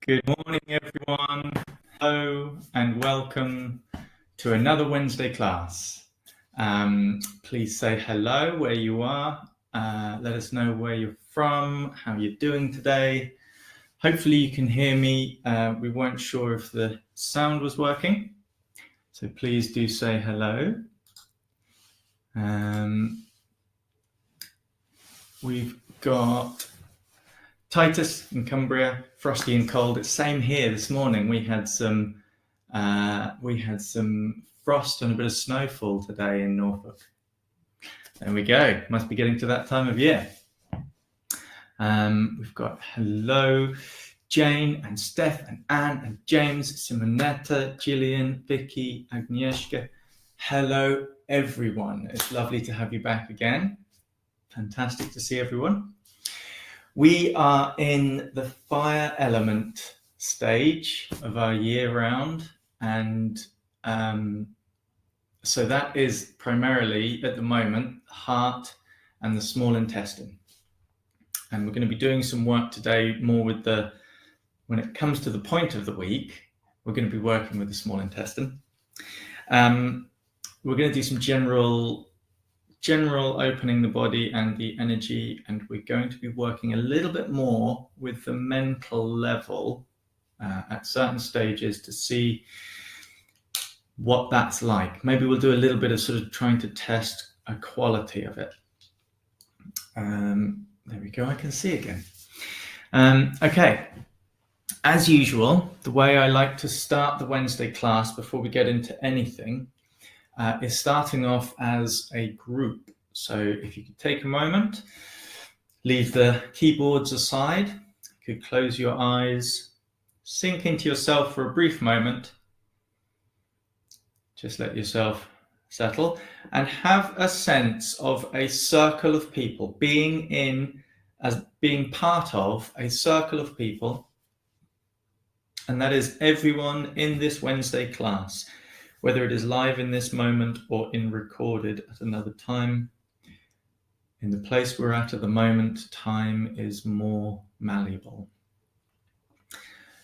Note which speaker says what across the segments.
Speaker 1: Good morning, everyone. Hello and welcome to another Wednesday class. Please say hello where you are. Let us know where you're from, how you're doing today. Hopefully you can hear me. We weren't sure if the sound was working, so please do say hello. We've got Titus in Cumbria, frosty and cold. It's same here this morning. We had some frost and a bit of snowfall today in Norfolk. There we go. Must be getting to that time of year. We've got hello, Jane and Steph and Anne and James, Simonetta, Gillian, Vicky, Agnieszka. Hello, everyone. It's lovely to have you back again. Fantastic to see everyone. We are in the fire element stage of our year round, and so that is primarily at the moment heart and the small intestine. And we're going to be doing some work today more with when it comes to the point of the week, we're going to be working with the small intestine. We're going to do some general opening the body and the energy, and we're going to be working a little bit more with the mental level at certain stages to see what that's like. Maybe we'll do a little bit of sort of trying to test a quality of it. There we go, I can see again. Okay, as usual, the way I like to start the Wednesday class before we get into anything is starting off as a group. So if you could take a moment, leave the keyboards aside, you could close your eyes, sink into yourself for a brief moment, just let yourself settle, and have a sense of a circle of people, being part of a circle of people, and that is everyone in this Wednesday class, whether it is live in this moment or in recorded at another time. In the place we're at the moment, time is more malleable.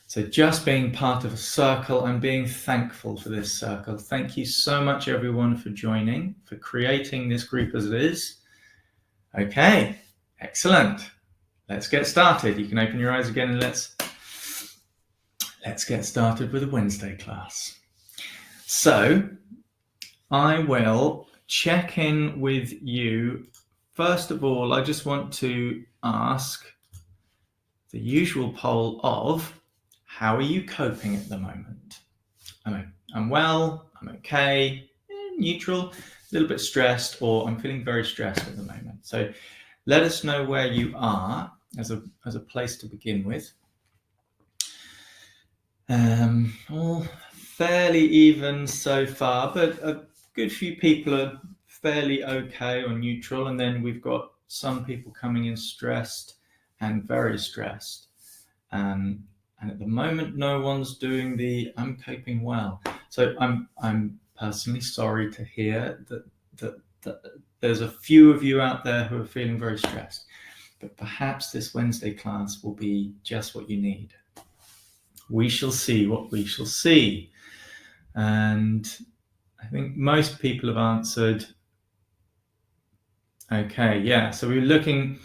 Speaker 1: So just being part of a circle and being thankful for this circle. Thank you so much, everyone, for joining, for creating this group as it is. Okay, excellent. Let's get started. You can open your eyes again and let's get started with a Wednesday class. So I will check in with you. First of all, I just want to ask the usual poll of, how are you coping at the moment? I'm well, I'm okay, neutral, a little bit stressed, or I'm feeling very stressed at the moment. So let us know where you are as a place to begin with. All fairly even so far, but a good few people are fairly okay or neutral, and then we've got some people coming in stressed and very stressed. And at the moment, no one's doing the I'm coping well. So I'm personally sorry to hear that there's a few of you out there who are feeling very stressed, but perhaps this Wednesday class will be just what you need. We shall see what we shall see. And I think most people have answered. Okay, yeah, so we're looking,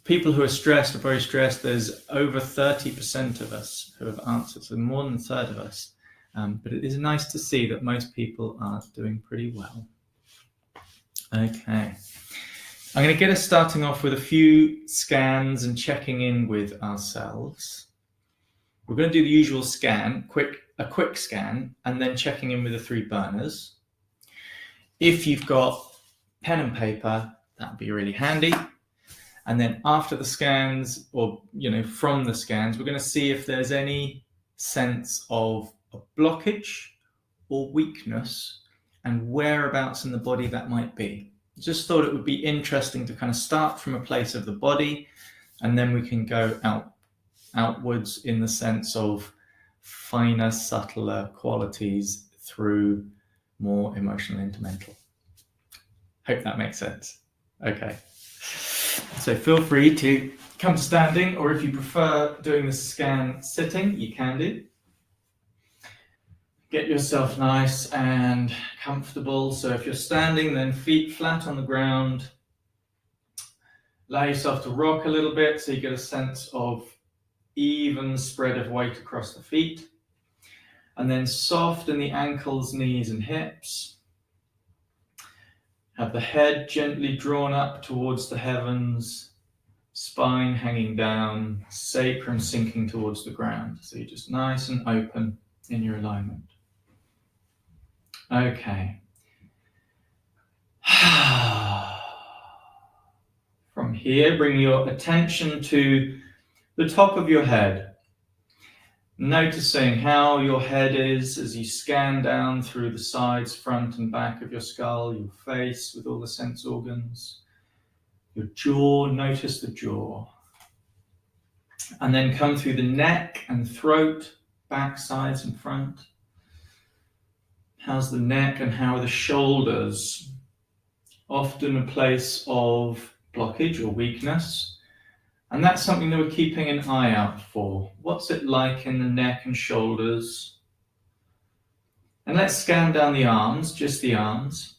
Speaker 1: people who are stressed are very stressed. There's over 30% of us who have answered, so more than a third of us. But it is nice to see that most people are doing pretty well. Okay, I'm going to get us starting off with a few scans and checking in with ourselves. We're going to do the usual scan, a quick scan, and then checking in with the 3 burners. If you've got pen and paper, that'd be really handy. And then after the scans, or from the scans, we're going to see if there's any sense of a blockage or weakness and whereabouts in the body that might be. Just thought it would be interesting to kind of start from a place of the body, and then we can go outwards in the sense of finer, subtler qualities through more emotional into mental. Hope that makes sense. Okay. So feel free to come to standing, or if you prefer doing the scan sitting, you can do. Get yourself nice and comfortable. So if you're standing, then feet flat on the ground. Allow yourself to rock a little bit so you get a sense of even spread of weight across the feet. And then soften the ankles, knees, and hips. Have the head gently drawn up towards the heavens, spine hanging down, sacrum sinking towards the ground. So you're just nice and open in your alignment. Okay. From here, bring your attention to the top of your head, noticing how your head is as you scan down through the sides, front and back of your skull, your face with all the sense organs, your jaw, notice the jaw. And then come through the neck and throat, back, sides and front. How's the neck and how are the shoulders? Often a place of blockage or weakness. And that's something that we're keeping an eye out for. What's it like in the neck and shoulders? And let's scan down the arms, just the arms.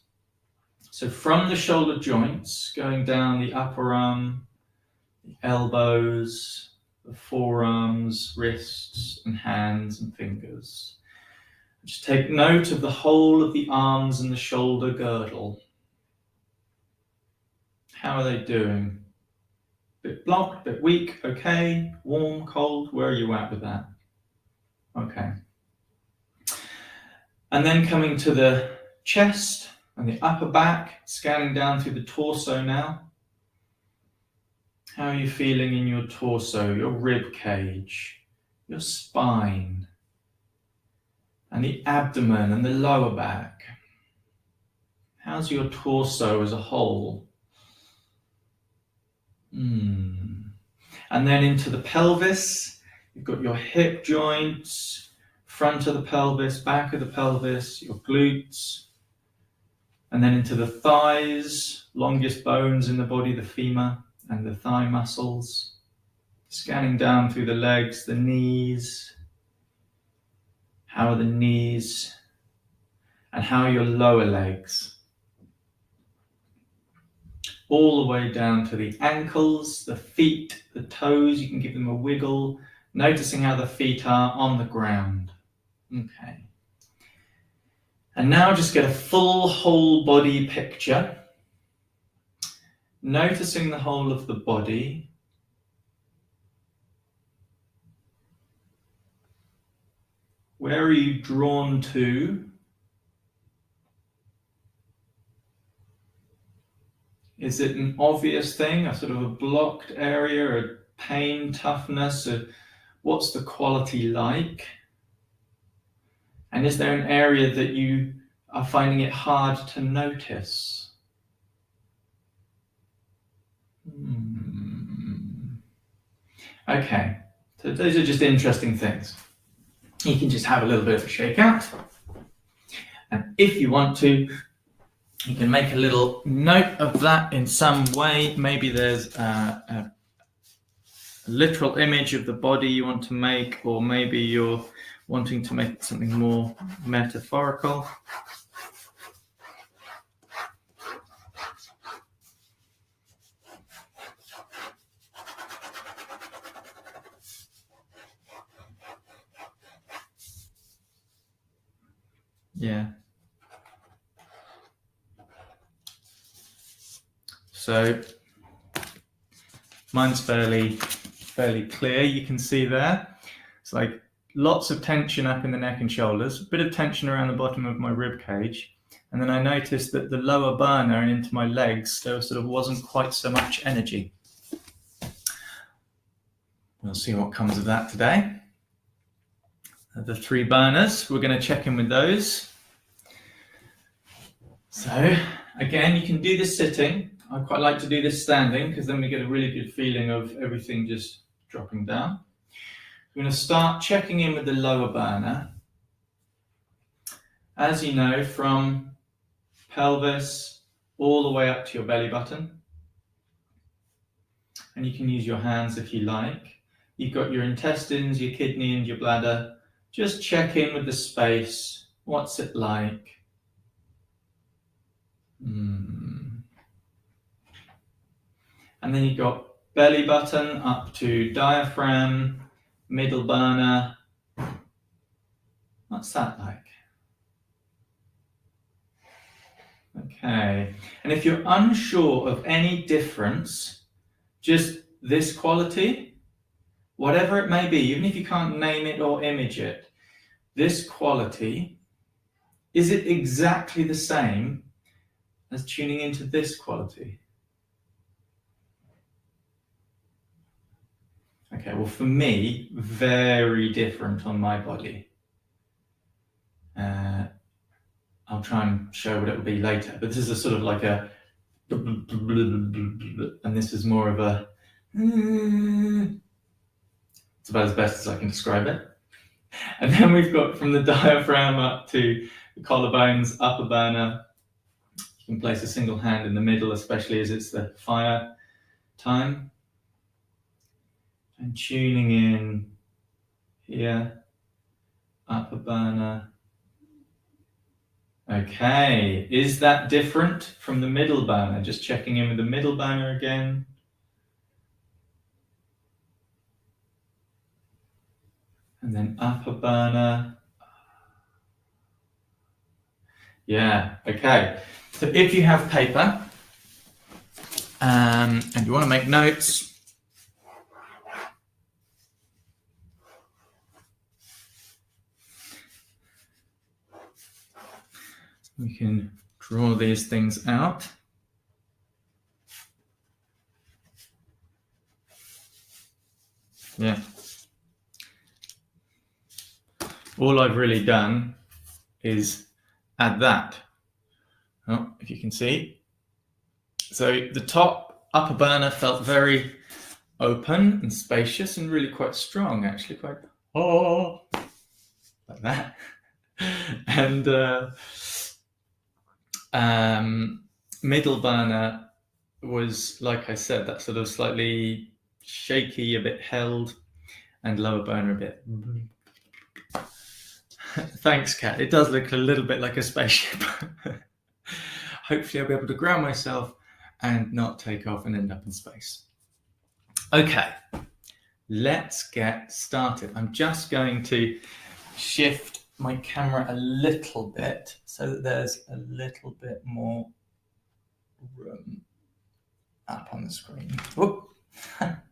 Speaker 1: So from the shoulder joints, going down the upper arm, the elbows, the forearms, wrists and hands and fingers. Just take note of the whole of the arms and the shoulder girdle. How are they doing? Bit blocked, bit weak, okay, warm, cold, where are you at with that? Okay. And then coming to the chest and the upper back, scanning down through the torso now. How are you feeling in your torso, your rib cage, your spine, and the abdomen and the lower back? How's your torso as a whole? And then into the pelvis, you've got your hip joints, front of the pelvis, back of the pelvis, your glutes, and then into the thighs, longest bones in the body, the femur and the thigh muscles, scanning down through the legs, the knees. How are the knees? And how are your lower legs? All the way down to the ankles, the feet, the toes. You can give them a wiggle, noticing how the feet are on the ground. Okay. And now just get a full whole body picture. Noticing the whole of the body. Where are you drawn to? Is it an obvious thing, a sort of a blocked area, a pain, toughness? What's the quality like? And is there an area that you are finding it hard to notice? Okay, so those are just interesting things. You can just have a little bit of a shake out. And if you want to, you can make a little note of that in some way. Maybe there's a literal image of the body you want to make, or maybe you're wanting to make something more metaphorical. Yeah. So mine's fairly clear. You can see there. It's like lots of tension up in the neck and shoulders, a bit of tension around the bottom of my rib cage. And then I noticed that the lower burner and into my legs, there sort of wasn't quite so much energy. We'll see what comes of that today. The 3 burners, we're going to check in with those. So again, you can do this sitting. I quite like to do this standing because then we get a really good feeling of everything just dropping down. We're going to start checking in with the lower burner. As you know, from pelvis all the way up to your belly button. and you can use your hands if you like. You've got your intestines, your kidney, and your bladder. Just check in with the space. What's it like? And then you've got belly button up to diaphragm, middle burner. What's that like? Okay, and if you're unsure of any difference, just this quality, whatever it may be, even if you can't name it or image it, this quality, is it exactly the same as tuning into this quality? Okay, well for me, very different on my body. I'll try and show what it will be later, but this is a sort of like a, and this is more of a, it's about as best as I can describe it. And then we've got from the diaphragm up to the collarbones, upper burner. You can place a single hand in the middle, especially as it's the fire time. And tuning in here, upper burner. Okay, is that different from the middle burner? Just checking in with the middle burner again. And then upper burner. Yeah, okay. So if you have paper and you want to make notes, we can draw these things out. Yeah. All I've really done is add that. Oh, if you can see. So the top upper burner felt very open and spacious and really quite strong, actually, quite like that. And middle burner was, like I said, that sort of slightly shaky, a bit held, and lower burner a bit. Thanks, Kat. It does look a little bit like a spaceship. Hopefully I'll be able to ground myself and not take off and end up in space. Okay, let's get started. I'm just going to shift my camera a little bit so that there's a little bit more room up on the screen. Whoop. There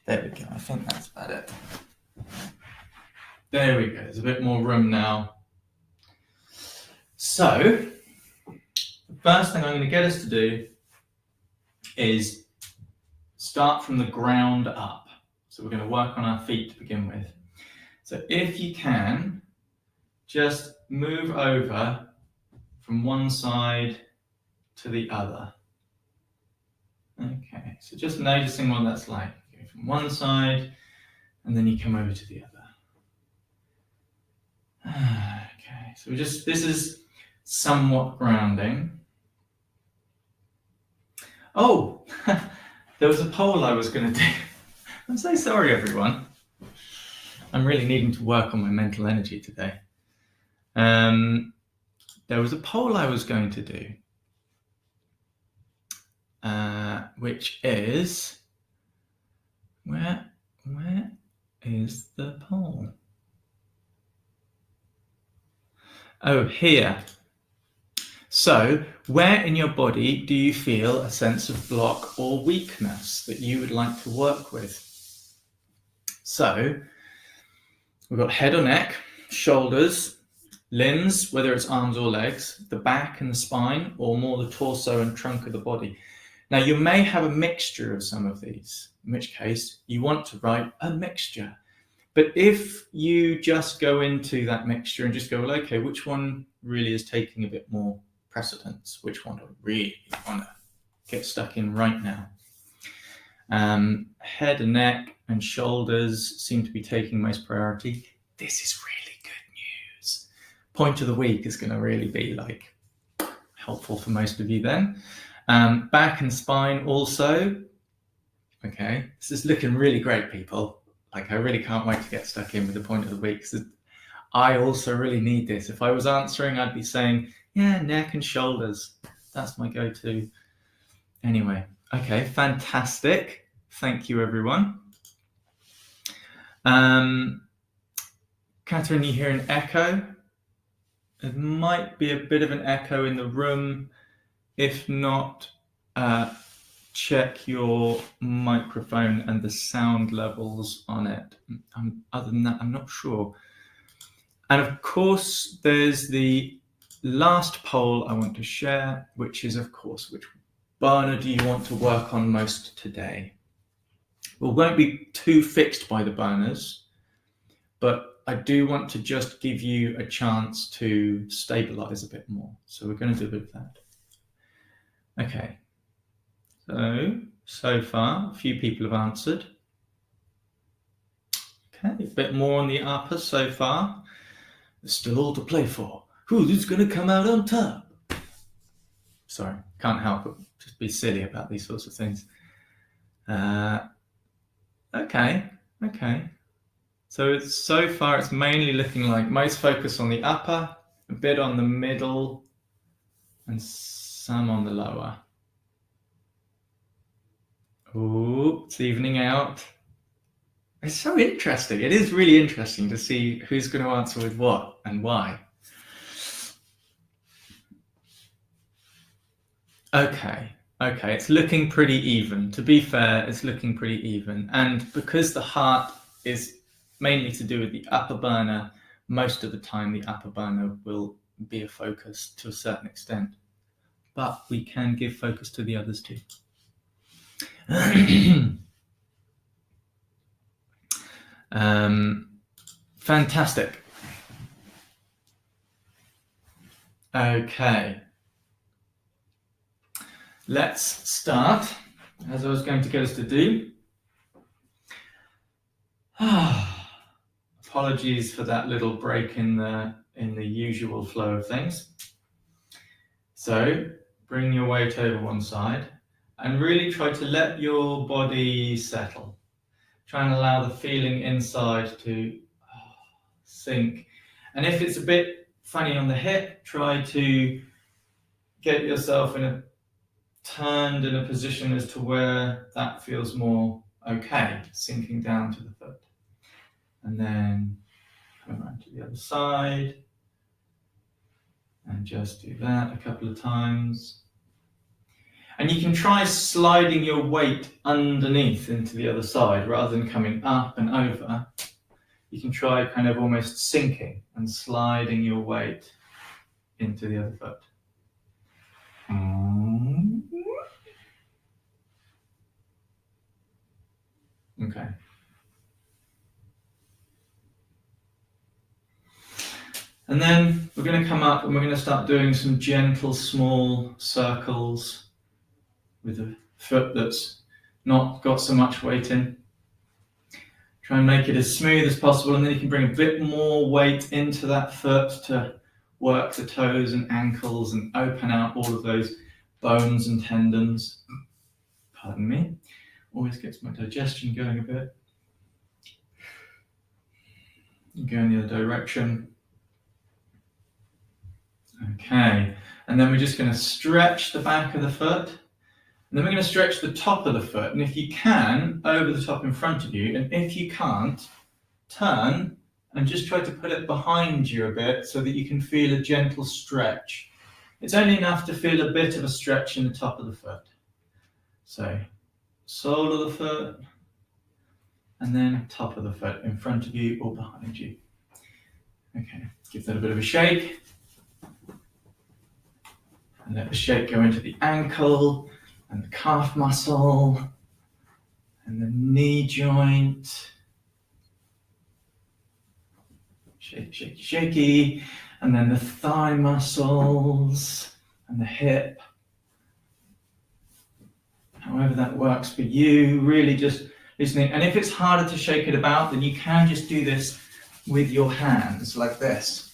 Speaker 1: we go. I think that's about it. There we go. There's a bit more room now. So, the first thing I'm going to get us to do is start from the ground up. So we're going to work on our feet to begin with. So if you can, just move over from one side to the other. Okay, so just noticing what that's like. You go from one side and then you come over to the other. Okay, so this is somewhat grounding. Oh, there was a poll I was going to do. I'm so sorry, everyone. I'm really needing to work on my mental energy today. There was a poll I was going to do, which is, where is the poll? Oh, here. So, where in your body do you feel a sense of block or weakness that you would like to work with? So, we've got head or neck, shoulders, limbs, whether it's arms or legs, the back and the spine, or more the torso and trunk of the body. Now, you may have a mixture of some of these, in which case you want to write a mixture. But if you just go into that mixture and just go, well, okay, which one really is taking a bit more precedence? Which one do I really want to get stuck in right now? Head and neck and shoulders seem to be taking most priority. This is really good news. Point of the week is going to really be like helpful for most of you then. Back and spine also. Okay, this is looking really great, people. Like, I really can't wait to get stuck in with the point of the week, because I also really need this. If I was answering, I'd be saying, yeah, neck and shoulders. That's my go-to. Anyway, okay, fantastic. Thank you, everyone. Catherine, you hear an echo? It might be a bit of an echo in the room. If not, check your microphone and the sound levels on it. Other than that, I'm not sure. And of course, there's the last poll I want to share, which is, of course, which burner do you want to work on most today? We won't be too fixed by the burners, but I do want to just give you a chance to stabilize a bit more. So we're going to do a bit of that. Okay. So far, a few people have answered. Okay, a bit more on the upper so far. There's still all to play for. Who's going to come out on top? Sorry, can't help but just be silly about these sorts of things. Okay. So far it's mainly looking like most focus on the upper, a bit on the middle, and some on the lower. Oh, it's evening out. It's so interesting. It is really interesting to see who's going to answer with what and why. Okay, it's looking pretty even. To be fair, it's looking pretty even. And because the heart is mainly to do with the upper burner, most of the time the upper burner will be a focus to a certain extent. But we can give focus to the others too. Fantastic. Okay. Let's start, as I was going to get us to do. Apologies for that little break in the usual flow of things. So bring your weight over one side and really try to let your body settle. Try and allow the feeling inside to sink. And if it's a bit funny on the hip, try to get yourself turned in a position as to where that feels more okay, sinking down to the foot. And then come around to the other side and just do that a couple of times. And you can try sliding your weight underneath into the other side rather than coming up and over. You can try kind of almost sinking and sliding your weight into the other foot. Okay. And then we're going to come up and we're going to start doing some gentle small circles with a foot that's not got so much weight in. Try and make it as smooth as possible, and then you can bring a bit more weight into that foot to work the toes and ankles and open out all of those bones and tendons. Pardon me. Always gets my digestion going a bit. Go in the other direction. Okay, and then we're just going to stretch the back of the foot, and then we're going to stretch the top of the foot, and if you can, over the top in front of you, and if you can't, turn and just try to put it behind you a bit so that you can feel a gentle stretch. It's only enough to feel a bit of a stretch in the top of the foot. So, sole of the foot, and then top of the foot in front of you or behind you. Okay, give that a bit of a shake. And let the shake go into the ankle and the calf muscle and the knee joint. Shake, shaky, shaky. And then the thigh muscles and the hip. However that works for you, really just listening. And if it's harder to shake it about, then you can just do this with your hands like this.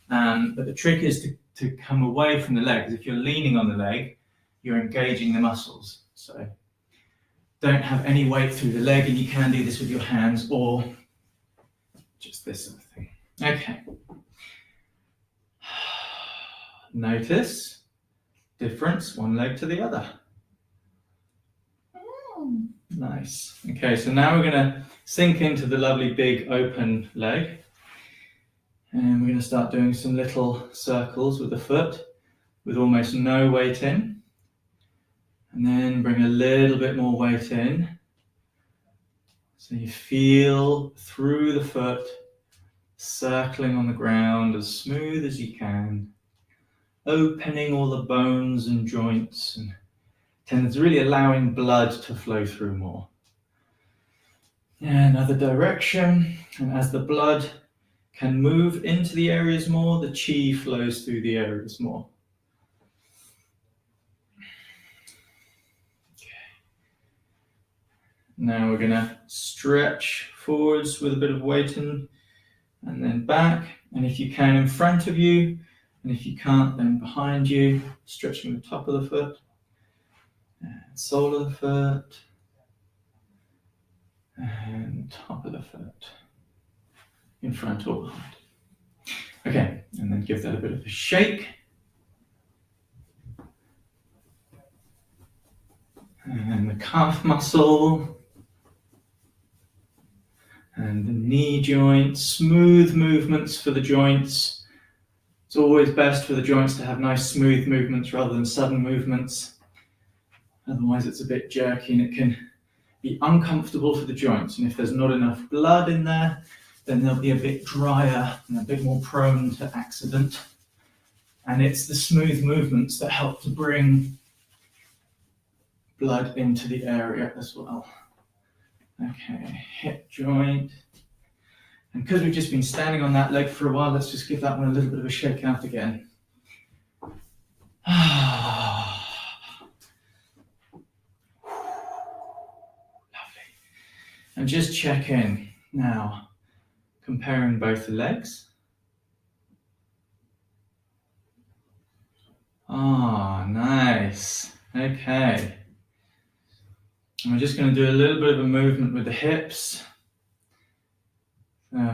Speaker 1: But the trick is to come away from the leg, because if you're leaning on the leg, you're engaging the muscles. So don't have any weight through the leg, and you can do this with your hands or just this sort of thing. Okay. Notice difference, one leg to the other. Nice. Okay, so now we're going to sink into the lovely big open leg. And we're going to start doing some little circles with the foot with almost no weight in. And then bring a little bit more weight in. So you feel through the foot, circling on the ground as smooth as you can, opening all the bones and joints, and it's really allowing blood to flow through more. And another direction, and as the blood can move into the areas more, the Qi flows through the areas more. Now we're going to stretch forwards with a bit of weight in, and then back. And if you can, in front of you. And if you can't, then behind you. Stretching the top of the foot. And sole of the foot. And top of the foot. In front or behind. Okay, and then give that a bit of a shake. And the calf muscle. And the knee joints, smooth movements for the joints. It's always best for the joints to have nice smooth movements rather than sudden movements. Otherwise it's a bit jerky and it can be uncomfortable for the joints. And if there's not enough blood in there, then they'll be a bit drier and a bit more prone to accident. And it's the smooth movements that help to bring blood into the area as well. Okay, hip joint. And because we've just been standing on that leg for a while, let's just give that one a little bit of a shake out again. Lovely. And just check in now, comparing both the legs. Nice. Okay. And we're just going to do a little bit of a movement with the hips.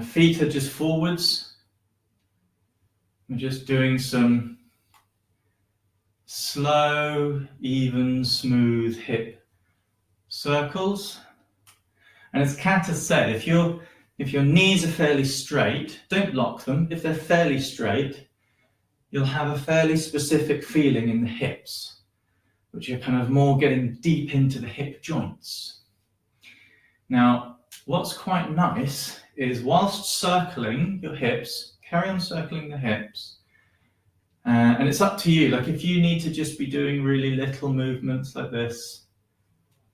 Speaker 1: Feet are just forwards. We're just doing some slow, even, smooth hip circles. And as Kat has said, if your knees are fairly straight, don't lock them. If they're fairly straight, you'll have a fairly specific feeling in the hips, which are kind of more getting deep into the hip joints. Now, what's quite nice is whilst circling your hips, carry on circling the hips, and it's up to you. Like if you need to just be doing really little movements like this,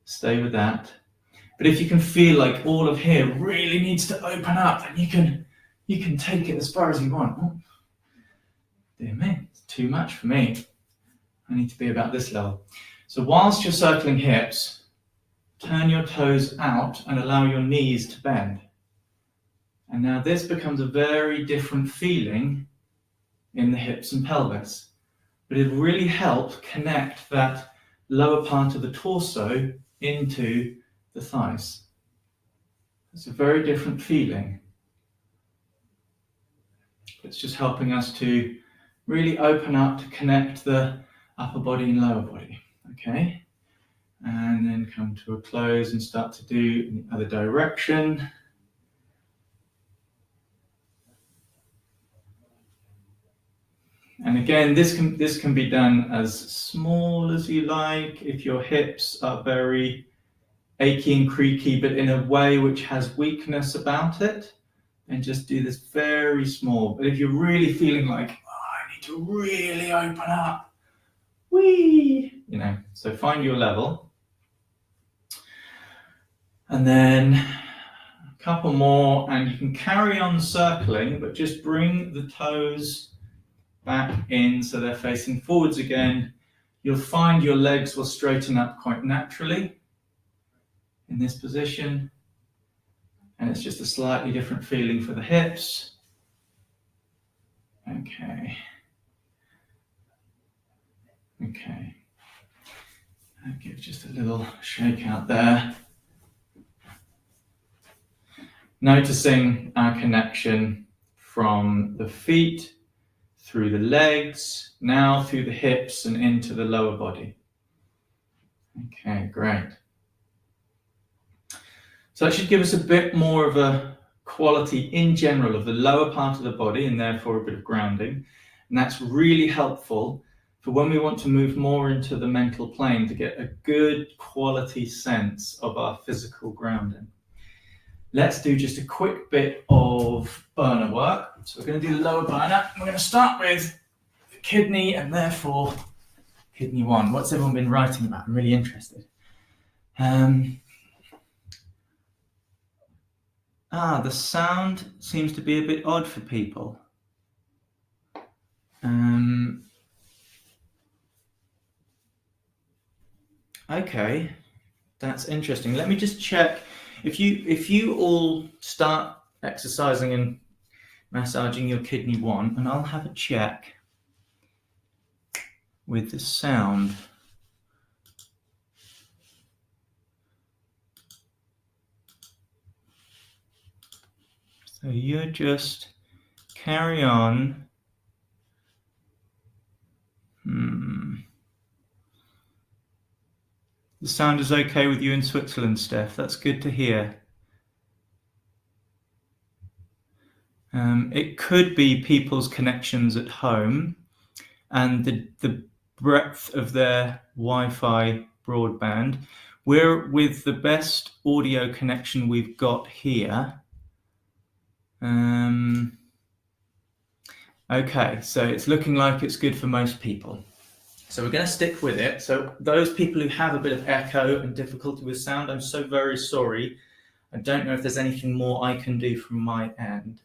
Speaker 1: stay with that. But if you can feel like all of here really needs to open up, then you can take it as far as you want. Oh, dear me, it's too much for me. I need to be about this level. So whilst you're circling hips, turn your toes out and allow your knees to bend. And now this becomes a very different feeling in the hips and pelvis. But it really helps connect that lower part of the torso into the thighs. It's a very different feeling. It's just helping us to really open up to connect the upper body and lower body. Okay? And then come to a close and start to do in the other direction. And again, this can be done as small as you like. If your hips are very achy and creaky, but in a way which has weakness about it, then just do this very small. But if you're really feeling like, I need to really open up, so find your level. And then a couple more, and you can carry on circling, but just bring the toes back in so they're facing forwards again. You'll find your legs will straighten up quite naturally in this position. And it's just a slightly different feeling for the hips. Okay. I'll give just a little shake out there. Noticing our connection from the feet, through the legs, now through the hips and into the lower body. Okay, great. So that should give us a bit more of a quality in general of the lower part of the body and therefore a bit of grounding. And that's really helpful for when we want to move more into the mental plane to get a good quality sense of our physical grounding. Let's do just a quick bit of burner work. So we're going to do the lower burner. We're going to start with the kidney and therefore kidney 1. What's everyone been writing about? I'm really interested. The sound seems to be a bit odd for people. Okay, that's interesting. Let me just check. If you all start exercising and massaging your kidney 1, and I'll have a check with the sound. So you just carry on. The sound is okay with you in Switzerland, Steph. That's good to hear. It could be people's connections at home and the breadth of their Wi-Fi broadband. We're with the best audio connection we've got here. Okay, so it's looking like it's good for most people. So we're going to stick with it. So those people who have a bit of echo and difficulty with sound, I'm so very sorry. I don't know if there's anything more I can do from my end.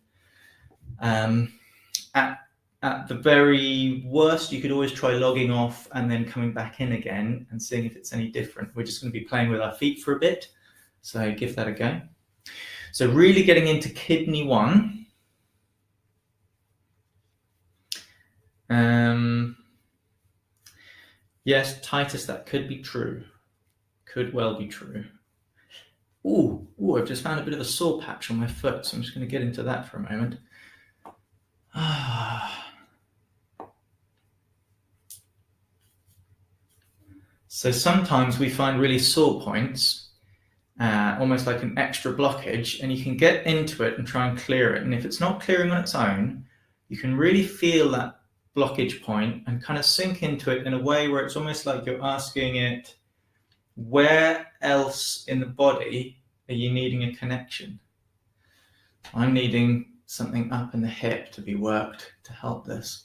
Speaker 1: At the very worst, you could always try logging off and then coming back in again and seeing if it's any different. We're just going to be playing with our feet for a bit. So give that a go. So really getting into kidney 1. Yes, Titus, that could be true. Could well be true. Ooh, I've just found a bit of a sore patch on my foot, so I'm just going to get into that for a moment. So sometimes we find really sore points, almost like an extra blockage, and you can get into it and try and clear it. And if it's not clearing on its own, you can really feel that blockage point and kind of sink into it in a way where it's almost like you're asking it, where else in the body are you needing a connection? I'm needing something up in the hip to be worked to help this.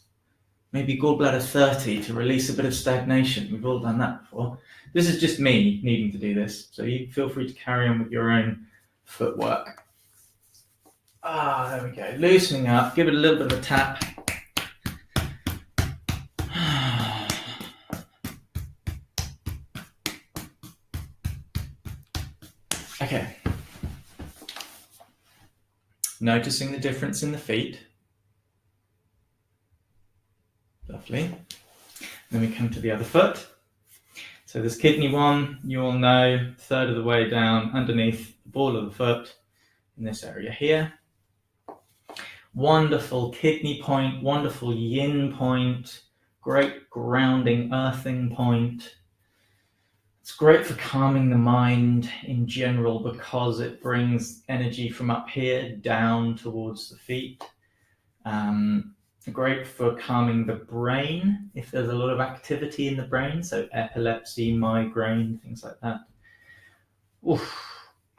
Speaker 1: Maybe gallbladder 30 to release a bit of stagnation. We've all done that before. This is just me needing to do this, so you feel free to carry on with your own footwork. There we go. Loosening up, give it a little bit of a tap. Okay. Noticing the difference in the feet. Lovely. Then we come to the other foot. So this kidney 1, you all know, third of the way down underneath the ball of the foot in this area here. Wonderful kidney point, wonderful yin point, great grounding, earthing point. It's great for calming the mind in general because it brings energy from up here down towards the feet. Great for calming the brain if there's a lot of activity in the brain, so epilepsy, migraine, things like that. Oof,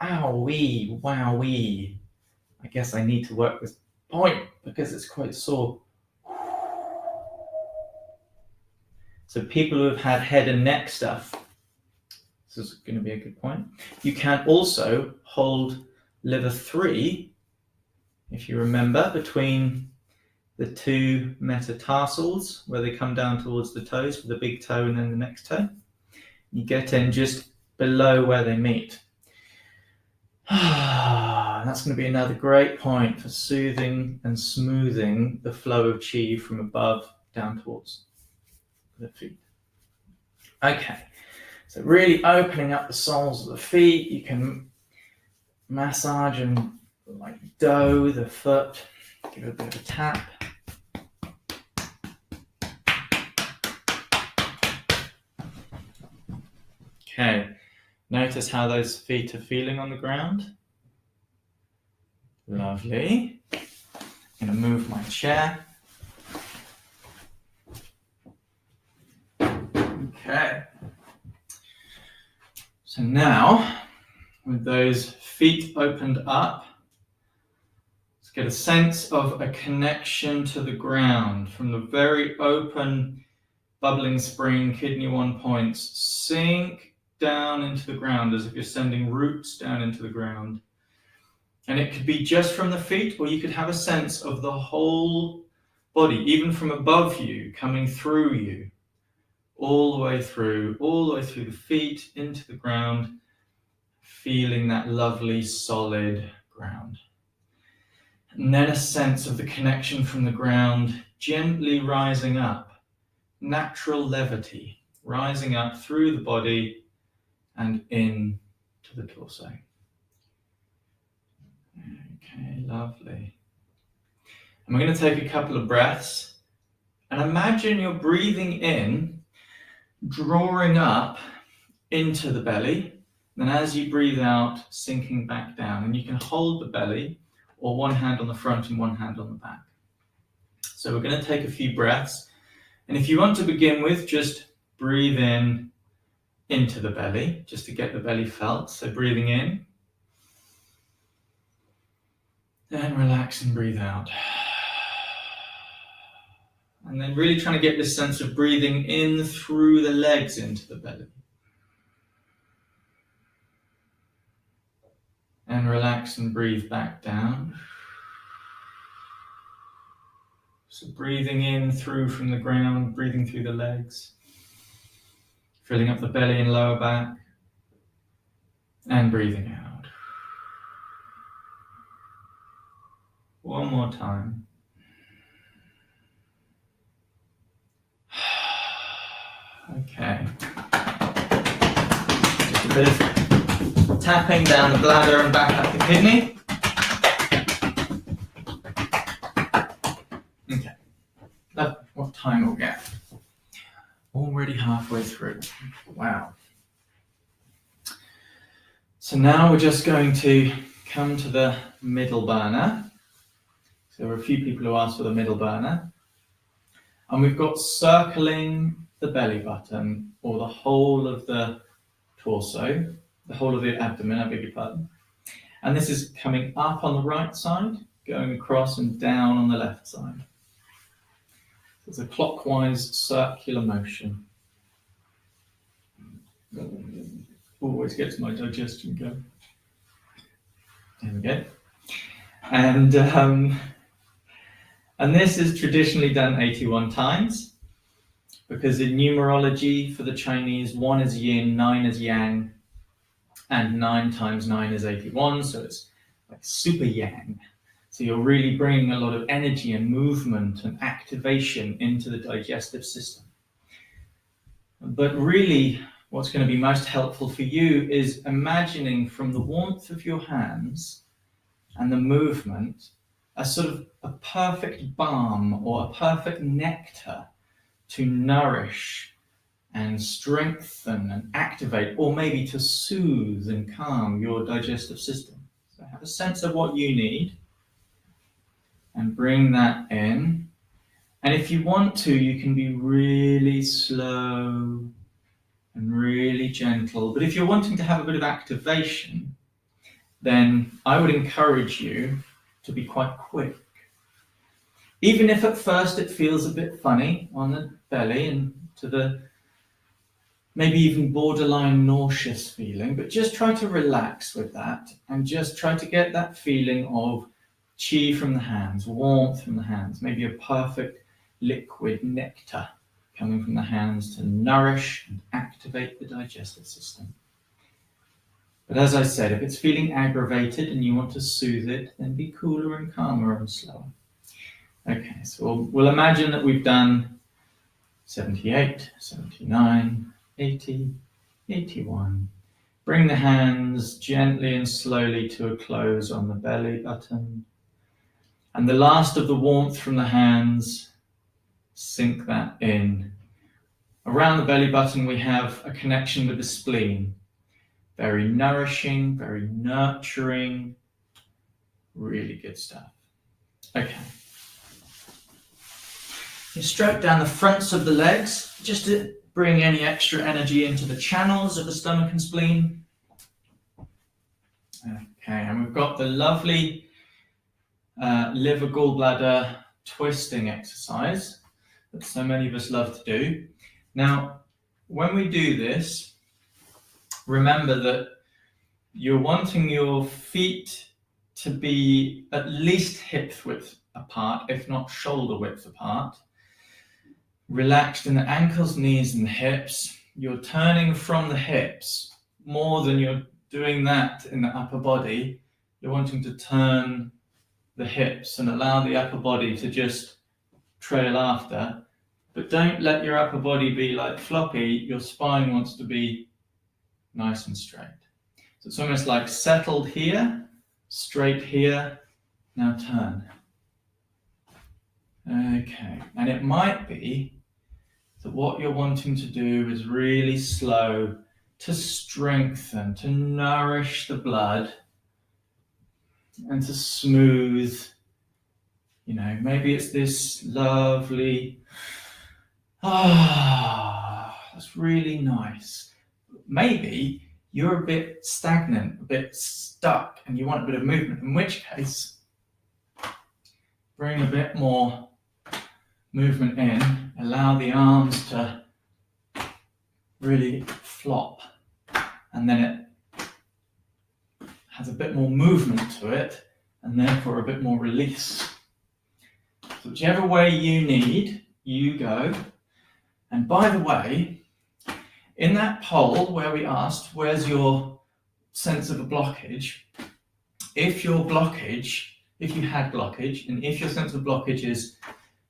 Speaker 1: owie, wowee. I guess I need to work this point because it's quite sore. So people who have had head and neck stuff, this is going to be a good point. You can also hold liver 3, if you remember, between the 2 metatarsals where they come down towards the toes for the big toe and then the next toe. You get in just below where they meet. That's going to be another great point for soothing and smoothing the flow of Qi from above down towards the feet. Okay. So really opening up the soles of the feet. You can massage and like dough the foot, give it a bit of a tap. Okay, notice how those feet are feeling on the ground. Lovely. I'm going to move my chair. Okay. So now, with those feet opened up, let's get a sense of a connection to the ground from the very open, bubbling spring, kidney 1 points. Sink down into the ground as if you're sending roots down into the ground. And it could be just from the feet, or you could have a sense of the whole body, even from above you, coming through you, all the way through the feet, into the ground, feeling that lovely, solid ground. And then a sense of the connection from the ground, gently rising up, natural levity, rising up through the body and in to the torso. Okay, lovely. And we're going to take a couple of breaths and imagine you're breathing in, drawing up into the belly, and as you breathe out, sinking back down. And you can hold the belly or one hand on the front and one hand on the back. So we're going to take a few breaths. And if you want to begin with, just breathe in into the belly, just to get the belly felt. So breathing in, then relax and breathe out. And then really trying to get this sense of breathing in through the legs into the belly. And relax and breathe back down. So breathing in through from the ground, breathing through the legs, filling up the belly and lower back, and breathing out. One more time. Okay. Just a bit of tapping down the bladder and back up the kidney. Okay. What time will we get? Already halfway through. Wow. So now we're just going to come to the middle burner. So there are a few people who asked for the middle burner. And we've got circling the belly button, or the whole of the torso, the whole of the abdomen, I beg your pardon. And this is coming up on the right side, going across and down on the left side. So it's a clockwise circular motion. Always gets my digestion going. There we go. And this is traditionally done 81 times, because in numerology for the Chinese, 1 is yin, 9 is yang, and 9 times 9 is 81, so it's like super yang. So you're really bringing a lot of energy and movement and activation into the digestive system. But really, what's going to be most helpful for you is imagining from the warmth of your hands and the movement a sort of a perfect balm or a perfect nectar to nourish and strengthen and activate, or maybe to soothe and calm your digestive system. So have a sense of what you need and bring that in. And if you want to, you can be really slow and really gentle. But if you're wanting to have a bit of activation, then I would encourage you to be quite quick. Even if at first it feels a bit funny on the belly and to the maybe even borderline nauseous feeling, but just try to relax with that and just try to get that feeling of qi from the hands, warmth from the hands, maybe a perfect liquid nectar coming from the hands to nourish and activate the digestive system. But as I said, if it's feeling aggravated and you want to soothe it, then be cooler and calmer and slower. Okay, so we'll imagine that we've done 78, 79, 80, 81. Bring the hands gently and slowly to a close on the belly button. And the last of the warmth from the hands, sink that in. Around the belly button, we have a connection with the spleen. Very nourishing, very nurturing, really good stuff. Okay. You stroke down the fronts of the legs just to bring any extra energy into the channels of the stomach and spleen. Okay, and we've got the lovely liver gallbladder twisting exercise that so many of us love to do. Now, when we do this, remember that you're wanting your feet to be at least hip width apart, if not shoulder width apart. Relaxed in the ankles, knees, and the hips. You're turning from the hips more than you're doing that in the upper body. You're wanting to turn the hips and allow the upper body to just trail after. But don't let your upper body be like floppy. Your spine wants to be nice and straight. So it's almost like settled here, straight here, now turn. Okay, and it might be that what you're wanting to do is really slow to strengthen, to nourish the blood and to smooth, maybe it's this lovely, that's really nice. Maybe you're a bit stagnant, a bit stuck, and you want a bit of movement, in which case, bring a bit more movement in, allow the arms to really flop, and then it has a bit more movement to it, and therefore a bit more release. So whichever way you need, you go. And by the way, in that poll where we asked, where's your sense of a blockage? If you had blockage, and if your sense of blockage is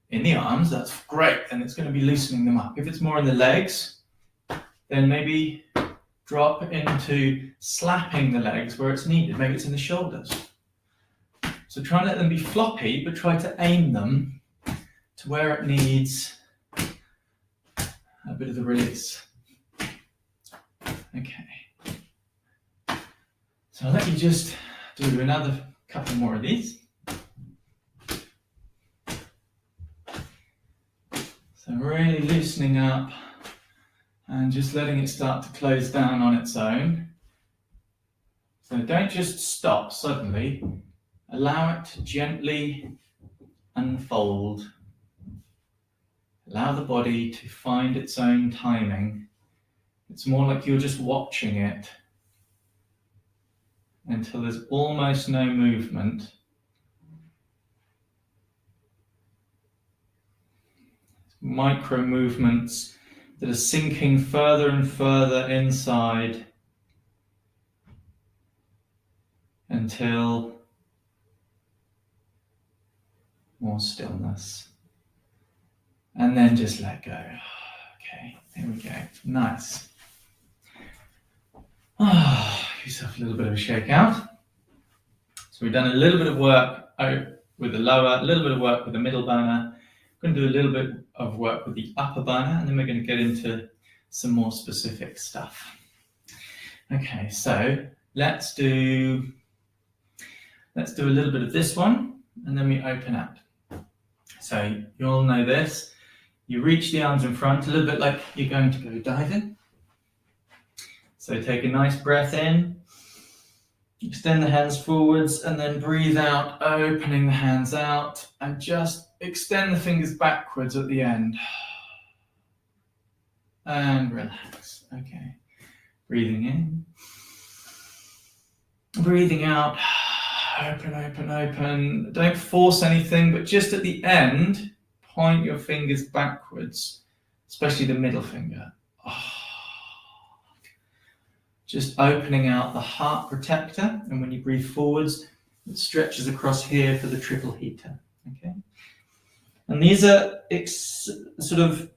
Speaker 1: in the arms, that's great, then it's going to be loosening them up. If it's more in the legs, then maybe drop into slapping the legs where it's needed. Maybe it's in the shoulders. So try and let them be floppy, but try to aim them to where it needs a bit of the release. Okay. So I'll let you just do another couple more of these. So really loosening up and just letting it start to close down on its own. So don't just stop suddenly. Allow it to gently unfold. Allow the body to find its own timing. It's more like you're just watching it until there's almost no movement. Micro movements that are sinking further and further inside until more stillness. And then just let go. Okay, there we go. Nice. Give yourself a little bit of a shake out. So we've done a little bit of work with the lower, a little bit of work with the middle burner. We're going to do a little bit of work with the upper burner, and then we're going to get into some more specific stuff. Okay, so let's do a little bit of this one, and then we open up. So you all know this. You reach the arms in front, a little bit like you're going to go diving. So take a nice breath in, extend the hands forwards, and then breathe out, opening the hands out, and just extend the fingers backwards at the end. And relax. Okay. Breathing in. Breathing out. Open, open, open. Don't force anything, but just at the end, point your fingers backwards, especially the middle finger. Just opening out the heart protector, and when you breathe forwards, it stretches across here for the triple heater. Okay, and these are sort of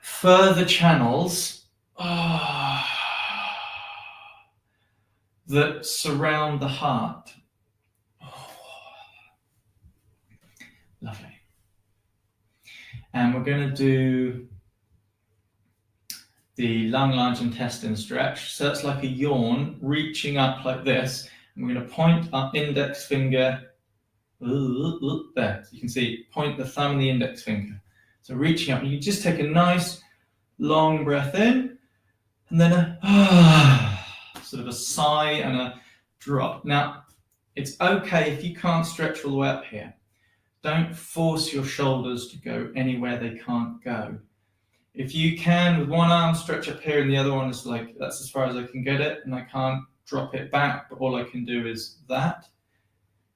Speaker 1: further channels that surround the heart. Lovely. And we're going to do the lung, large intestine stretch. So that's like a yawn, reaching up like this. And we're going to point our index finger there. So you can see, point the thumb and the index finger. So reaching up, and you just take a nice long breath in, and then a sort of a sigh and a drop. Now, it's okay if you can't stretch all the way up here. Don't force your shoulders to go anywhere they can't go. If you can, with one arm, stretch up here, and the other one is like, that's as far as I can get it, and I can't drop it back, but all I can do is that,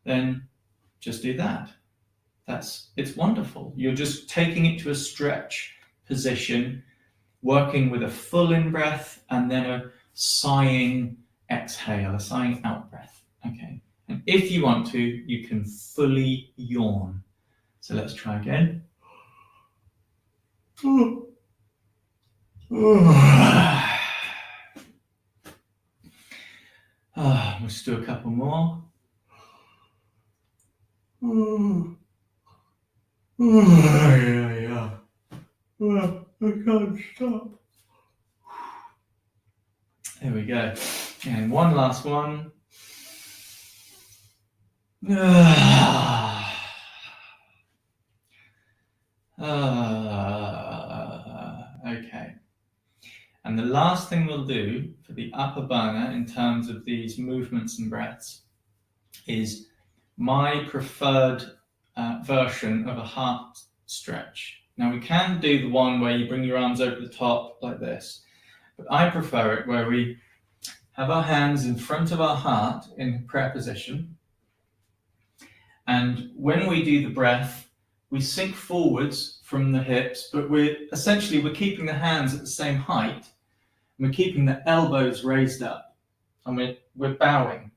Speaker 1: then just do that. It's wonderful. You're just taking it to a stretch position, working with a full in-breath, and then a sighing exhale, a sighing out-breath. Okay. And if you want to, you can fully yawn. So let's try again. Let's do a couple more. Yeah. I can't stop. There we go. And one last one. Okay. And the last thing we'll do for the upper burner in terms of these movements and breaths is my preferred version of a heart stretch. Now we can do the one where you bring your arms over the top like this, but I prefer it where we have our hands in front of our heart in prayer position. And when we do the breath, we sink forwards from the hips, but we're keeping the hands at the same height. We're keeping the elbows raised up, and we're bowing.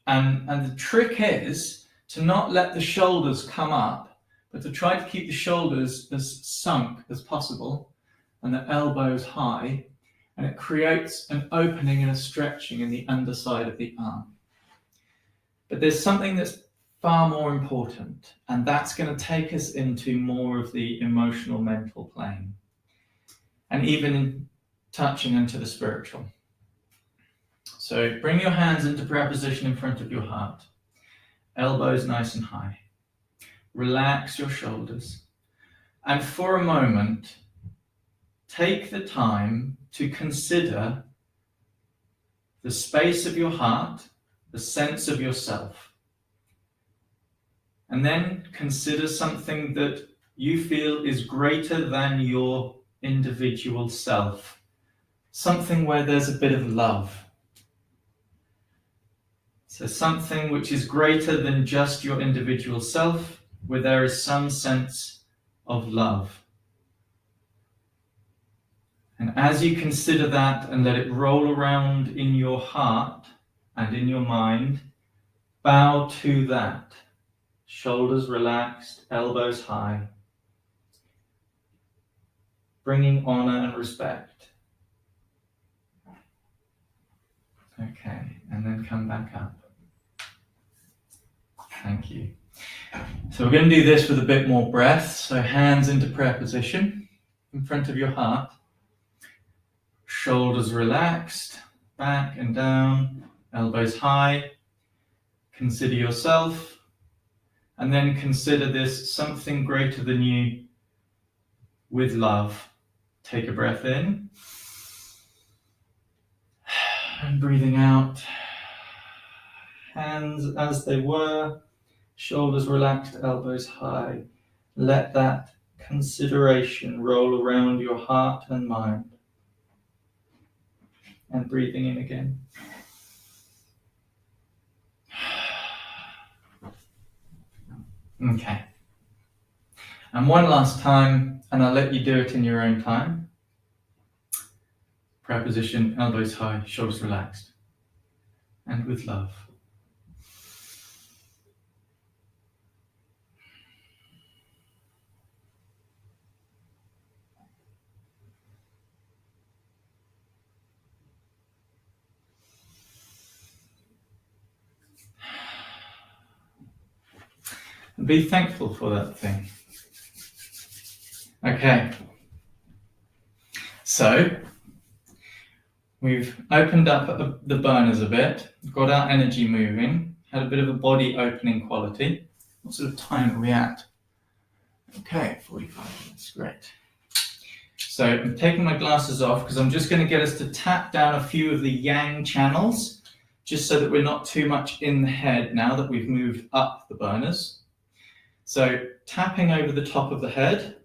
Speaker 1: And the trick is to not let the shoulders come up, but to try to keep the shoulders as sunk as possible and the elbows high, and it creates an opening and a stretching in the underside of the arm. But there's something that's far more important, and that's going to take us into more of the emotional, mental plane, and even touching into the spiritual. So bring your hands into prayer position in front of your heart. Elbows nice and high. Relax your shoulders. And for a moment, take the time to consider the space of your heart, the sense of yourself. And then consider something that you feel is greater than your individual self. Something where there's a bit of love. So something which is greater than just your individual self, where there is some sense of love. And as you consider that and let it roll around in your heart and in your mind, bow to that. Shoulders relaxed, elbows high. Bringing honor and respect. Okay, and then come back up. Thank you. So we're going to do this with a bit more breath. So hands into prayer position in front of your heart. Shoulders relaxed, back and down, elbows high. Consider yourself, and then consider this something greater than you with love. Take a breath in, and breathing out. Hands as they were, shoulders relaxed, elbows high. Let that consideration roll around your heart and mind. And breathing in again. Okay. And one last time, and I'll let you do it in your own time. Prayer position, elbows high, shoulders relaxed. And with love. and be thankful for that thing. Okay, so we've opened up the burners a bit, got our energy moving, had a bit of a body opening quality. What sort of time are we at? Okay, 45 minutes, great. So I'm taking my glasses off because I'm just going to get us to tap down a few of the yang channels, just so that we're not too much in the head now that we've moved up the burners. So tapping over the top of the head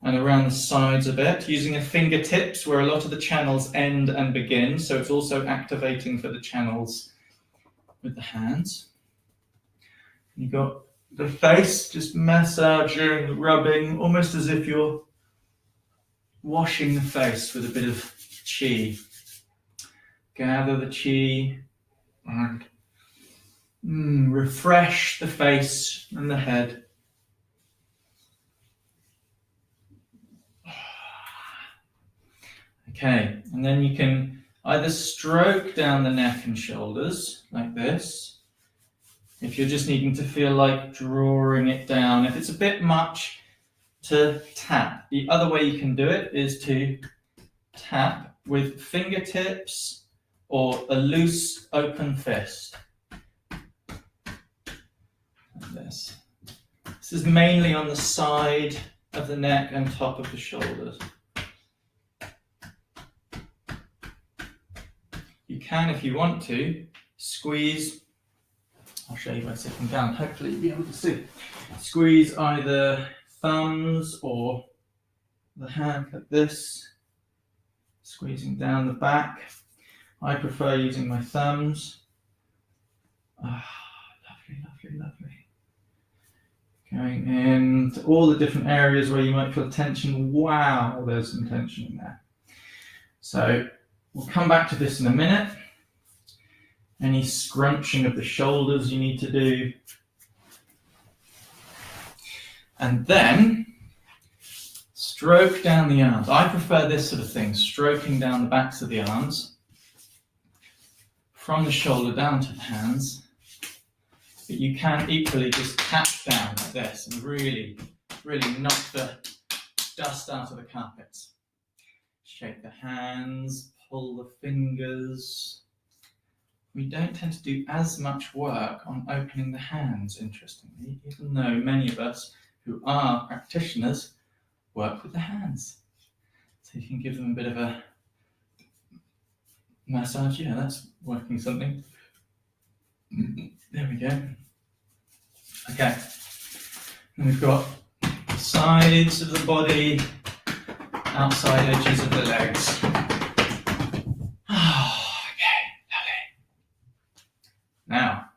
Speaker 1: and around the sides a bit, using the fingertips where a lot of the channels end and begin, so it's also activating for the channels with the hands. You've got the face, just massaging, rubbing, almost as if you're washing the face with a bit of qi. Gather the qi and refresh the face and the head. Okay, and then you can either stroke down the neck and shoulders like this, if you're just needing to feel like drawing it down. If it's a bit much, to tap. The other way you can do it is to tap with fingertips or a loose open fist. Like this. This is mainly on the side of the neck and top of the shoulders. You can, if you want to, squeeze. I'll show you by sitting down. Hopefully you'll be able to see. Squeeze either thumbs or the hand like this, squeezing down the back. I prefer using my thumbs. Lovely, lovely, lovely. Going into all the different areas where you might feel tension. Wow, there's some tension in there. So we'll come back to this in a minute. Any scrunching of the shoulders you need to do. And then stroke down the arms. I prefer this sort of thing, stroking down the backs of the arms from the shoulder down to the hands. But you can equally just tap down like this and really, really knock the dust out of the carpets. Shake the hands, pull the fingers. We don't tend to do as much work on opening the hands, interestingly, even though many of us who are practitioners work with the hands. So you can give them a bit of a massage. Yeah, that's working something. There we go. Okay. And we've got sides of the body, outside edges of the legs. Now,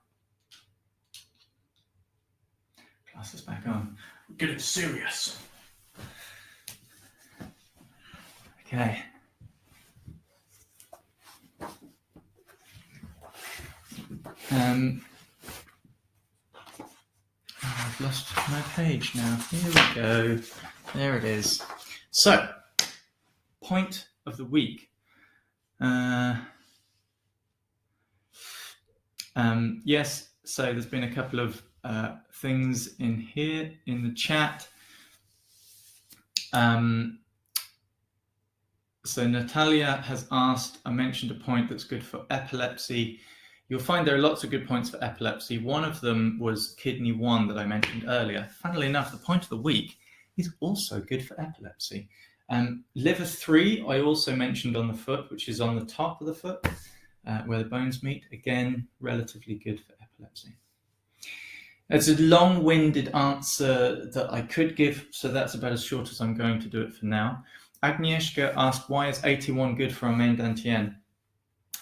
Speaker 1: glasses back on. We're getting serious. Okay. I've lost my page now. Here we go. There it is. So, point of the week. Yes, so there's been a couple of things in here in the chat. So Natalia has asked, I mentioned a point that's good for epilepsy. You'll find there are lots of good points for epilepsy. One of them was kidney 1 that I mentioned earlier. Funnily enough, the point of the week is also good for epilepsy. Liver 3, I also mentioned on the foot, which is on the top of the foot, where the bones meet. Again, relatively good for epilepsy. It's a long-winded answer that I could give, so that's about as short as I'm going to do it for now. Agnieszka asked, why is 81 good for a main dantian?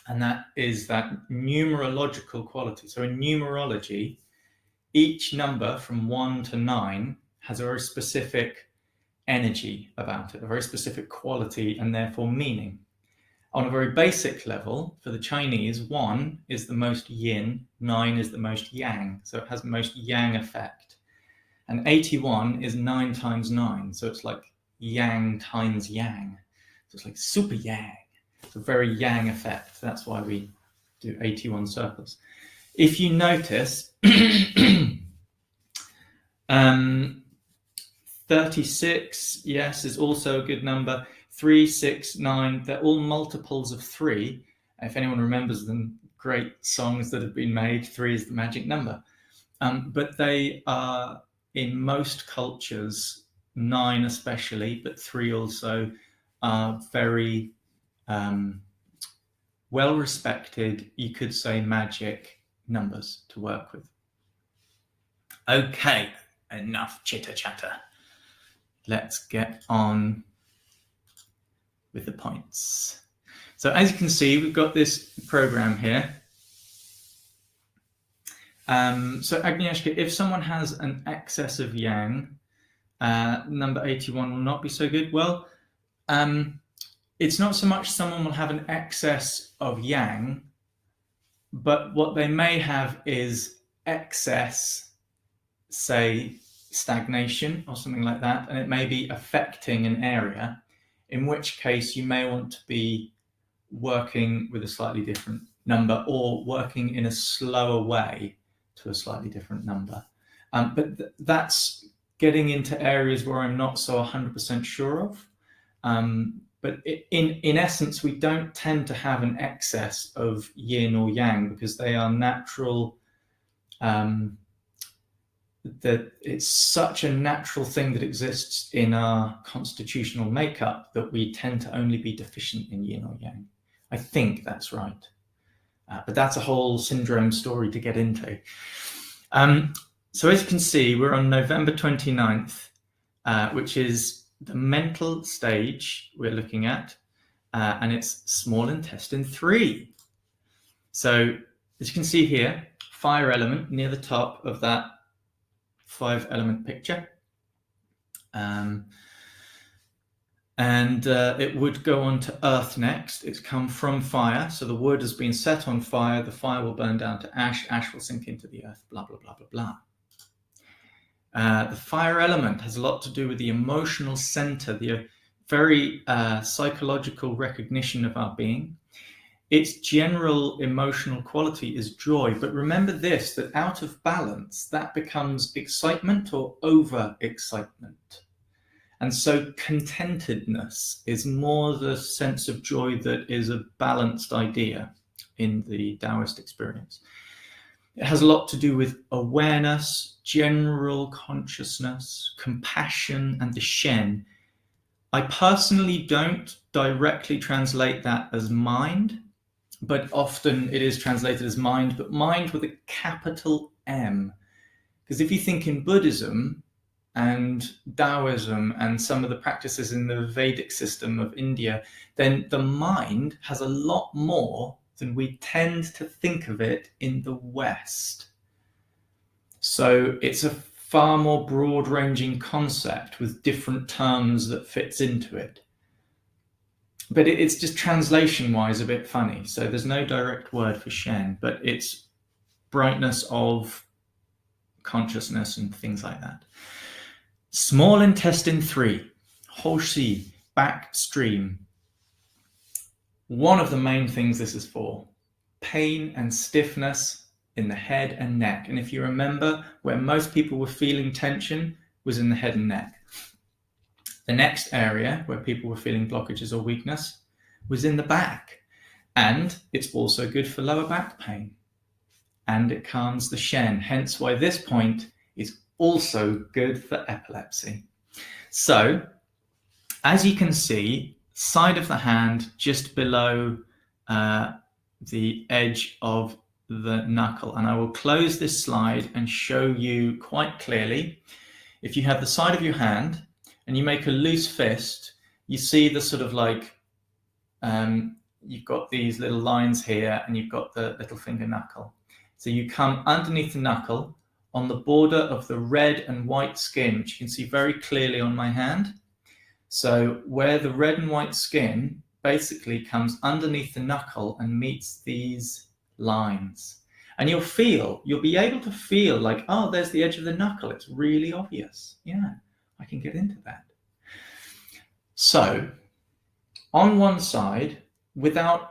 Speaker 1: And that is that numerological quality. So in numerology, each number from 1 to 9 has a very specific energy about it, a very specific quality and therefore meaning. On a very basic level, for the Chinese, 1 is the most yin, 9 is the most yang. So it has the most yang effect. And 81 is 9 times 9. So it's like yang times yang. So it's like super yang. It's a very yang effect. That's why we do 81 circles. If you notice, 36, yes, is also a good number. 3, 6, 9, they're all multiples of 3. If anyone remembers them, great songs that have been made, 3 is the magic number. But they are, in most cultures, 9 especially, but 3 also, are very well respected, you could say, magic numbers to work with. Okay, enough chitter chatter. Let's get on with the points. So as you can see, we've got this program here. So Agnieszka, if someone has an excess of yang, number 81 will not be so good. Well, it's not so much someone will have an excess of yang, but what they may have is excess, say, stagnation or something like that, and it may be affecting an area, in which case you may want to be working with a slightly different number or working in a slower way to a slightly different number. But that's getting into areas where I'm not so 100% sure of. But in essence, we don't tend to have an excess of yin or yang because they are natural. That it's such a natural thing that exists in our constitutional makeup that we tend to only be deficient in yin or yang. I think that's right. But that's a whole syndrome story to get into. So as you can see, we're on November 29th, which is the mental stage we're looking at, and it's small intestine 3. So as you can see here, fire element near the top of that 5-element picture. It would go on to earth next. It's come from fire, so the wood has been set on fire, the fire will burn down to ash, ash will sink into the earth, blah, blah, blah, blah, blah. The fire element has a lot to do with the emotional center, the very psychological recognition of our being. Its general emotional quality is joy, but remember this, that out of balance, that becomes excitement or over-excitement. And so contentedness is more the sense of joy that is a balanced idea in the Taoist experience. It has a lot to do with awareness, general consciousness, compassion, and the Shen. I personally don't directly translate that as mind, but often it is translated as mind, but mind with a capital M. Because if you think in Buddhism and Taoism and some of the practices in the Vedic system of India, then the mind has a lot more than we tend to think of it in the West. So it's a far more broad-ranging concept with different terms that fits into it. But it's just translation-wise a bit funny. So there's no direct word for Shen, but it's brightness of consciousness and things like that. Small intestine 3, Hoshi, back stream. One of the main things this is for, pain and stiffness in the head and neck. And if you remember, where most people were feeling tension was in the head and neck. The next area where people were feeling blockages or weakness was in the back. And it's also good for lower back pain. And it calms the Shen, hence why this point is also good for epilepsy. So, as you can see, side of the hand just below the edge of the knuckle. And I will close this slide and show you quite clearly. If you have the side of your hand and you make a loose fist, you see the sort of like, you've got these little lines here and you've got the little finger knuckle. So you come underneath the knuckle on the border of the red and white skin, which you can see very clearly on my hand. So where the red and white skin basically comes underneath the knuckle and meets these lines. And you'll be able to feel like, oh, there's the edge of the knuckle. It's really obvious. Yeah, I can get into that. So on one side, without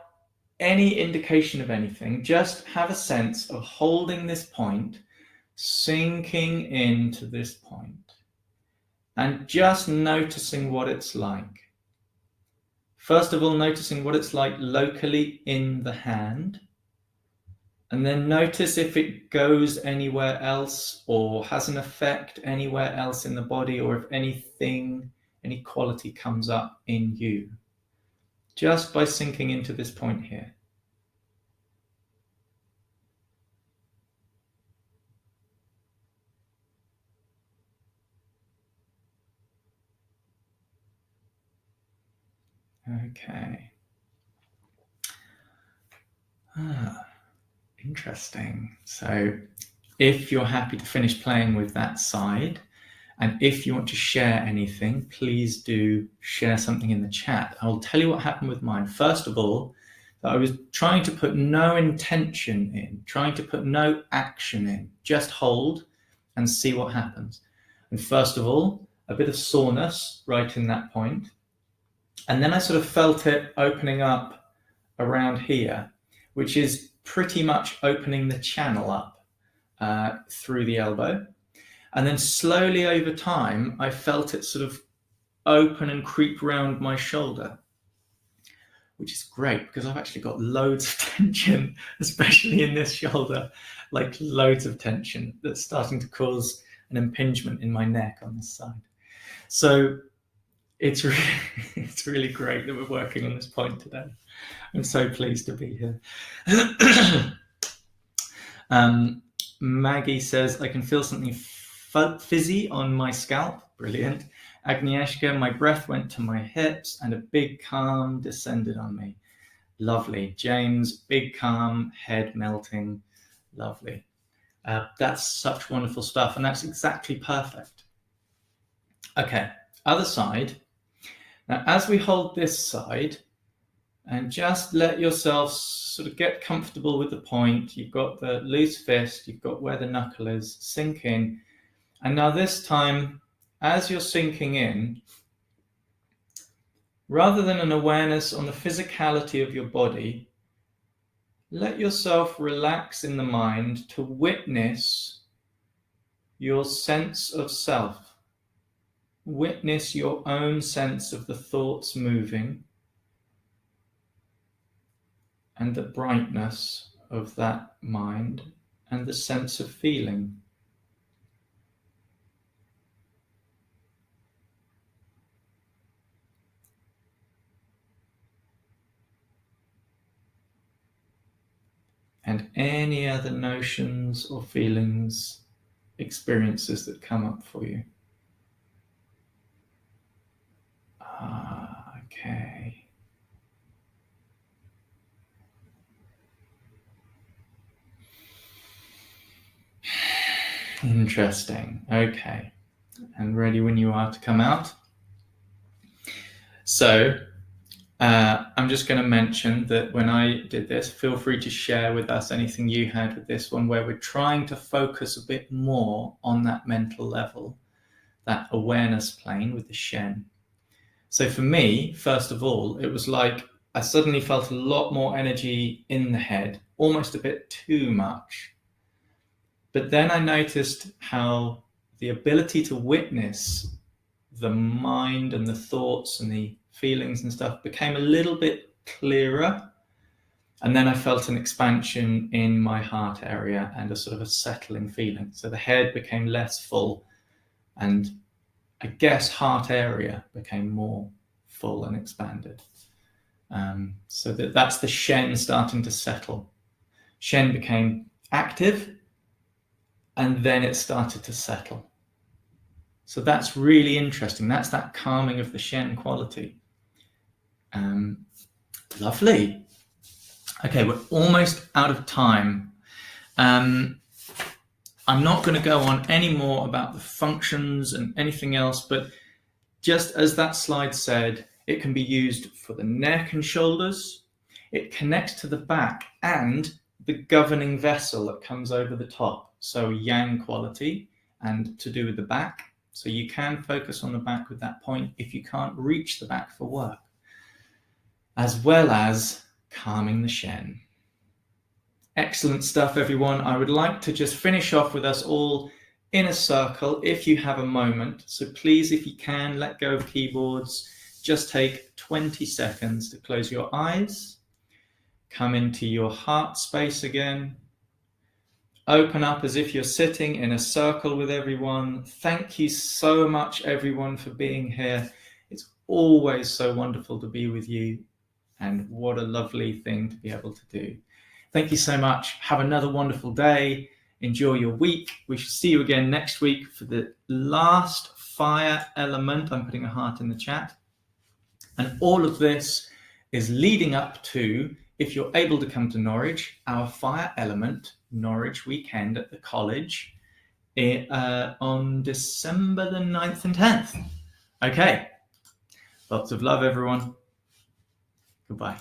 Speaker 1: any indication of anything, just have a sense of holding this point, sinking into this point, and just noticing what it's like. First of all, noticing what it's like locally in the hand, and then notice if it goes anywhere else or has an effect anywhere else in the body, or if anything, any quality comes up in you, just by sinking into this point here. Okay. Interesting. So if you're happy to finish playing with that side, and if you want to share anything, please do share something in the chat. I'll tell you what happened with mine. First of all, I was trying to put no intention in, trying to put no action in, just hold and see what happens. And first of all, a bit of soreness right in that point. And then I sort of felt it opening up around here, which is pretty much opening the channel up through the elbow. And then slowly over time, I felt it sort of open and creep around my shoulder, which is great because I've actually got loads of tension, especially in this shoulder, like loads of tension that's starting to cause an impingement in my neck on this side. So it's really great that we're working on this point today. I'm so pleased to be here. Maggie says, I can feel something fizzy on my scalp. Brilliant. Agnieszka, my breath went to my hips and a big calm descended on me. Lovely. James, big calm, head melting. Lovely. That's such wonderful stuff, and that's exactly perfect. Okay, other side. Now, as we hold this side, and just let yourself sort of get comfortable with the point. You've got the loose fist, you've got where the knuckle is, sink in. And now this time, as you're sinking in, rather than an awareness on the physicality of your body, let yourself relax in the mind to witness your sense of self. Witness your own sense of the thoughts moving and the brightness of that mind and the sense of feeling. And any other notions or feelings, experiences that come up for you. Okay. Interesting. Okay. And ready when you are to come out. So, I'm just going to mention that when I did this, feel free to share with us anything you had with this one, where we're trying to focus a bit more on that mental level, that awareness plane with the Shen. So for me, first of all, it was like I suddenly felt a lot more energy in the head, almost a bit too much. But then I noticed how the ability to witness the mind and the thoughts and the feelings and stuff became a little bit clearer. And then I felt an expansion in my heart area and a sort of a settling feeling. So the head became less full, and I guess heart area became more full and expanded. So that's the Shen starting to settle. Shen became active, and then it started to settle. So that's really interesting. That's that calming of the Shen quality. Lovely. Okay, we're almost out of time. I'm not going to go on any more about the functions and anything else, but just as that slide said, it can be used for the neck and shoulders. It connects to the back and the governing vessel that comes over the top. So yang quality and to do with the back. So you can focus on the back with that point if you can't reach the back for work, as well as calming the Shen. Excellent stuff, everyone. I would like to just finish off with us all in a circle if you have a moment. So please, if you can, let go of keyboards. Just take 20 seconds to close your eyes. Come into your heart space again. Open up as if you're sitting in a circle with everyone. Thank you so much, everyone, for being here. It's always so wonderful to be with you. And what a lovely thing to be able to do. Thank you so much. Have another wonderful day. Enjoy your week. We shall see you again next week for the last fire element. I'm putting a heart in the chat. And all of this is leading up to, if you're able to come to Norwich, our fire element Norwich weekend at the college on December the 9th and 10th. Okay. Lots of love, everyone. Goodbye.